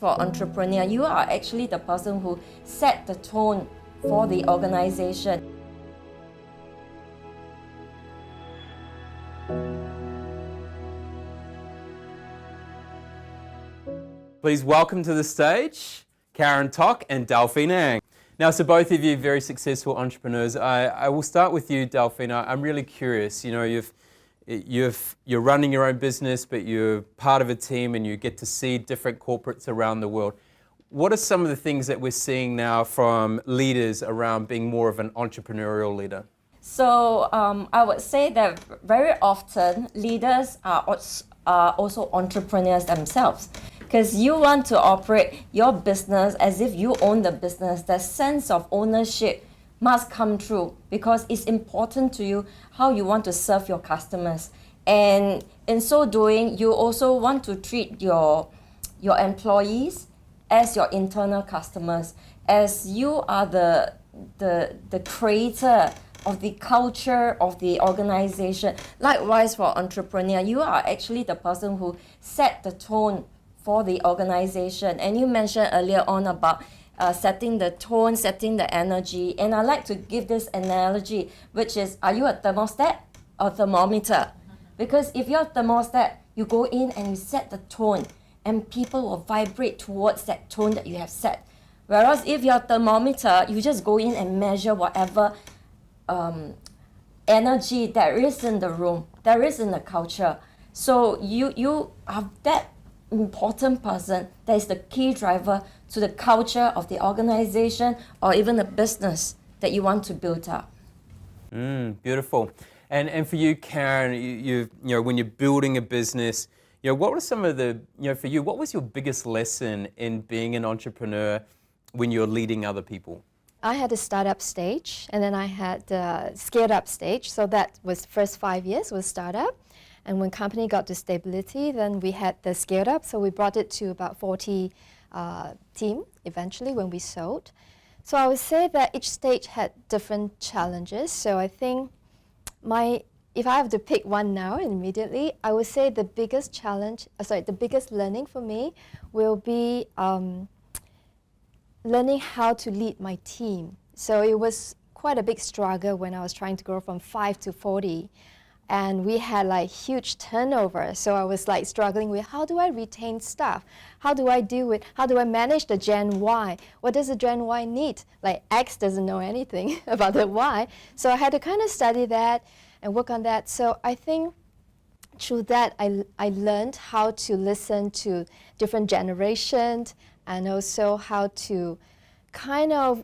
For entrepreneur, you are actually the person who set the tone for the organization. Please welcome to the stage Karen Tok and Delphine. Now, so both of you very successful entrepreneurs. I will start with you, Delphine. I'm really curious. You know, you're running your own business, but you're part of a team and you get to see different corporates around the world. What are some of the things that we're seeing now from leaders around being more of an entrepreneurial leader? So I would say that very often leaders are also entrepreneurs themselves, because you want to operate your business as if you own the business. The sense of ownership must come through because it's important to you how you want to serve your customers. And in so doing, you also want to treat your employees as your internal customers, as you are the creator of the culture of the organization. Likewise, for entrepreneur, you are actually the person who set the tone for the organization. And you mentioned earlier on about setting the tone, setting the energy. And I like to give this analogy, which is, are you a thermostat or thermometer? Because if you're a thermostat, you go in and you set the tone, and people will vibrate towards that tone that you have set. Whereas if you're a thermometer, you just go in and measure whatever energy there is in the room, there is in the culture. So you are that important person that is the key driver to the culture of the organization or even the business that you want to build up. Beautiful. And for you, Karen, you know, when you're building a business, you know, what were some of the, you know, for you, what was your biggest lesson in being an entrepreneur when you're leading other people? I had a startup stage, and then I had the scaled up stage. So that was first 5 years was startup. And when company got to stability, then we had the scaled up. So we brought it to about 40 team eventually when we sold. So I would say that each stage had different challenges. So I think if I have to pick one now immediately, I would say the biggest the biggest learning for me will be learning how to lead my team. So it was quite a big struggle when I was trying to grow from 5 to 40. And we had like huge turnover. So I was like struggling with, how do I retain staff? How do I manage the Gen Y? What does the Gen Y need? Like X doesn't know anything about the Y. So I had to kind of study that and work on that. So I think through that, I learned how to listen to different generations, and also how to kind of,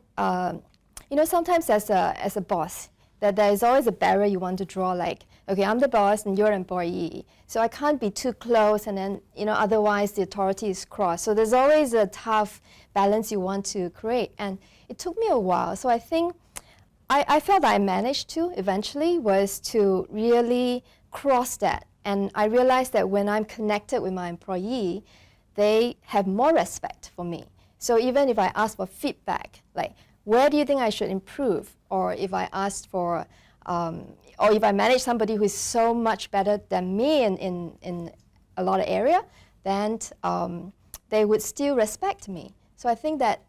sometimes as a boss, that there is always a barrier you want to draw, like, okay, I'm the boss and you're an employee. So I can't be too close, and then, otherwise the authority is crossed. So there's always a tough balance you want to create. And it took me a while. So I think I felt that I managed to eventually was to really cross that. And I realized that when I'm connected with my employee, they have more respect for me. So even if I ask for feedback, like, where do you think I should improve? Or if I asked for, or if I manage somebody who is so much better than me in a lot of area, then they would still respect me. So I think that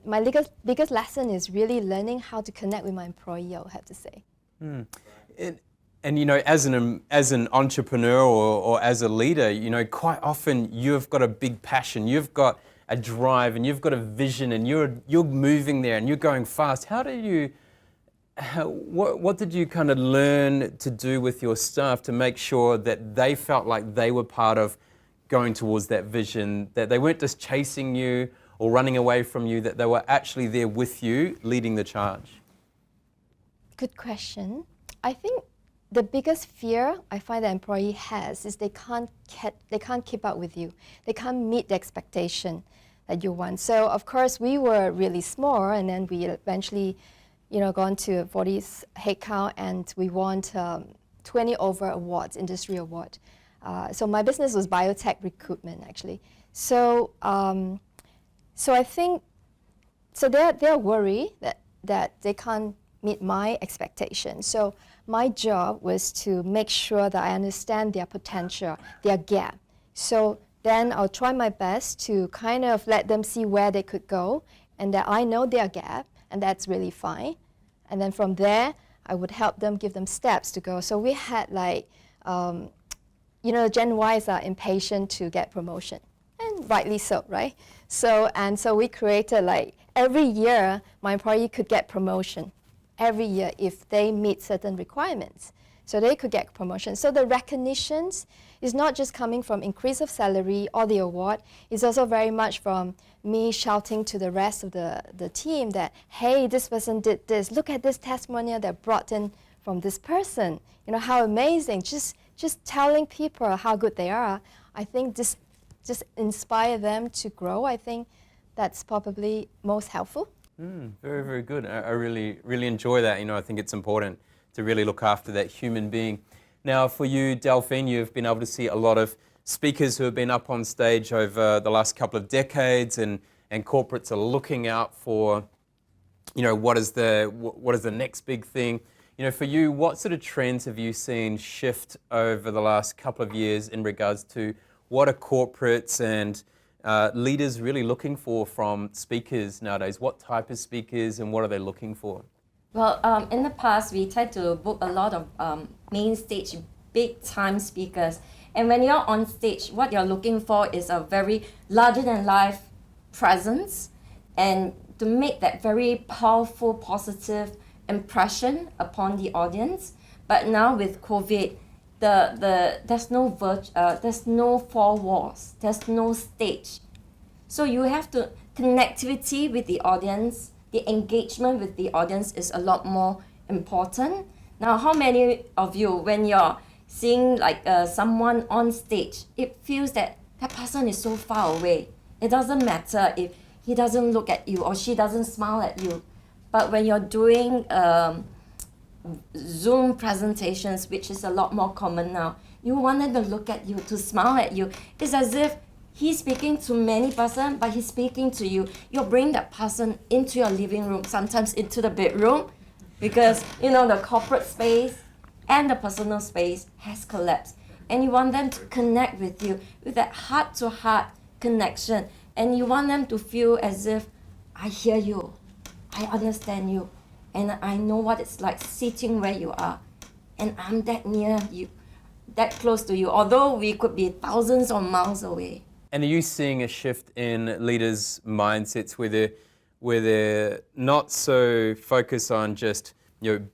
my biggest lesson is really learning how to connect with my employee, I would have to say. And as an entrepreneur or as a leader, quite often you've got a big passion, you've got a drive, and you've got a vision, and you're moving there, and you're going fast. What did you kind of learn to do with your staff to make sure that they felt like they were part of going towards that vision, that they weren't just chasing you or running away from you, that they were actually there with you, leading the charge? Good question. I think the biggest fear I find the employee has is they can't keep up with you. They can't meet the expectation that you want. So of course we were really small, and then we eventually, gone to 40 headcount, and we won 20 over awards, industry award. So my business was biotech recruitment actually. So I think they're worried that they can't meet my expectations. So my job was to make sure that I understand their potential, their gap. So then I'll try my best to kind of let them see where they could go and that I know their gap, and that's really fine. And then from there, I would help them, give them steps to go. So we had like, Gen Ys are impatient to get promotion, and rightly so, right? So we created like every year, my employee could get promotion every year if they meet certain requirements. So they could get promotion. So the recognitions is not just coming from increase of salary or the award, it's also very much from me shouting to the rest of the team that, hey, this person did this, look at this testimonial that brought in from this person. You know, how amazing, just telling people how good they are. I think this just inspire them to grow. I think that's probably most helpful. Very, very good. I really, really enjoy that. I think it's important to really look after that human being. Now, for you, Delphine, you've been able to see a lot of speakers who have been up on stage over the last couple of decades, and corporates are looking out for, what is the next big thing. For you, what sort of trends have you seen shift over the last couple of years in regards to what are corporates and leaders really looking for from speakers nowadays? What type of speakers and what are they looking for? Well, in the past, we tried to book a lot of main stage, big time speakers. And when you're on stage, what you're looking for is a very larger than life presence, and to make that very powerful, positive impression upon the audience. But now with COVID, there's no four walls, there's no stage. So you have to connectivity with the audience. The engagement with the audience is a lot more important. Now, how many of you, when you're seeing like someone on stage, it feels that person is so far away. It doesn't matter if he doesn't look at you or she doesn't smile at you. But when you're doing Zoom presentations, which is a lot more common now, you want them to look at you, to smile at you. It's as if he's speaking to many person, but he's speaking to you. You bring that person into your living room, sometimes into the bedroom, because the corporate space and the personal space has collapsed. And you want them to connect with you with that heart-to-heart connection. And you want them to feel as if, I hear you, I understand you, and I know what it's like sitting where you are. And I'm that near you, that close to you, although we could be thousands of miles away. And are you seeing a shift in leaders' mindsets where they're not so focused on just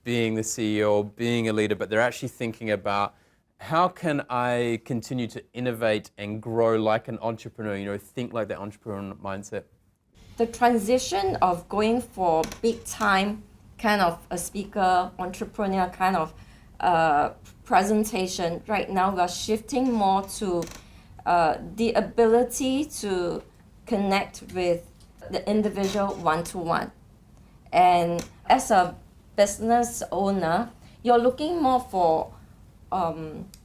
being the CEO, being a leader, but they're actually thinking about how can I continue to innovate and grow like an entrepreneur, think like that entrepreneurial mindset? The transition of going for big time kind of a speaker, entrepreneur kind of presentation, right now we're shifting more to the ability to connect with the individual one-to-one. And as a business owner, you're looking more for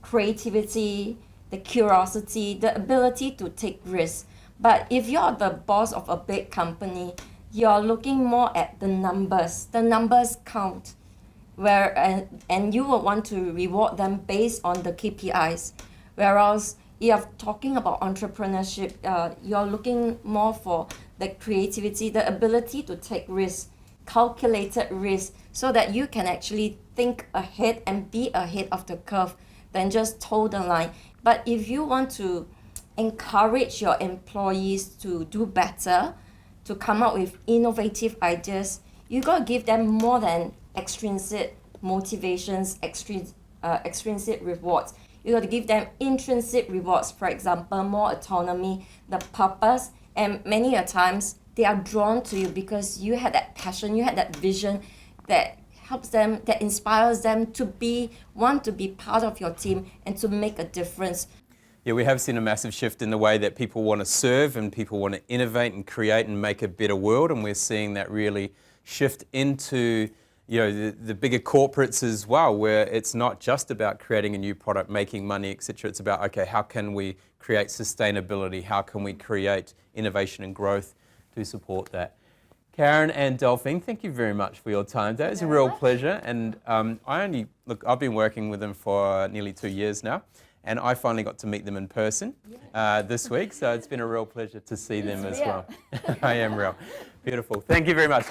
creativity, the curiosity, the ability to take risks. But if you're the boss of a big company, you're looking more at the numbers. The numbers count, and you will want to reward them based on the KPIs. Whereas if you're talking about entrepreneurship, you're looking more for the creativity, the ability to take risks, calculated risks, so that you can actually think ahead and be ahead of the curve than just toe the line. But if you want to encourage your employees to do better, to come up with innovative ideas, you got to give them more than extrinsic motivations, extrinsic rewards. You got to give them intrinsic rewards, for example, more autonomy, the purpose, and many a times they are drawn to you because you had that passion, you had that vision that helps them, that inspires them to want to be part of your team and to make a difference. Yeah, we have seen a massive shift in the way that people want to serve and people want to innovate and create and make a better world, and we're seeing that really shift into the bigger corporates as well, where it's not just about creating a new product, making money, etc. It's about, okay, how can we create sustainability? How can we create innovation and growth to support that? Karen and Delphine, thank you very much for your time. That is a real pleasure. And I've been working with them for nearly 2 years now. And I finally got to meet them in person this week, so it's been a real pleasure to see them as well. I am real. Beautiful. Thank you very much.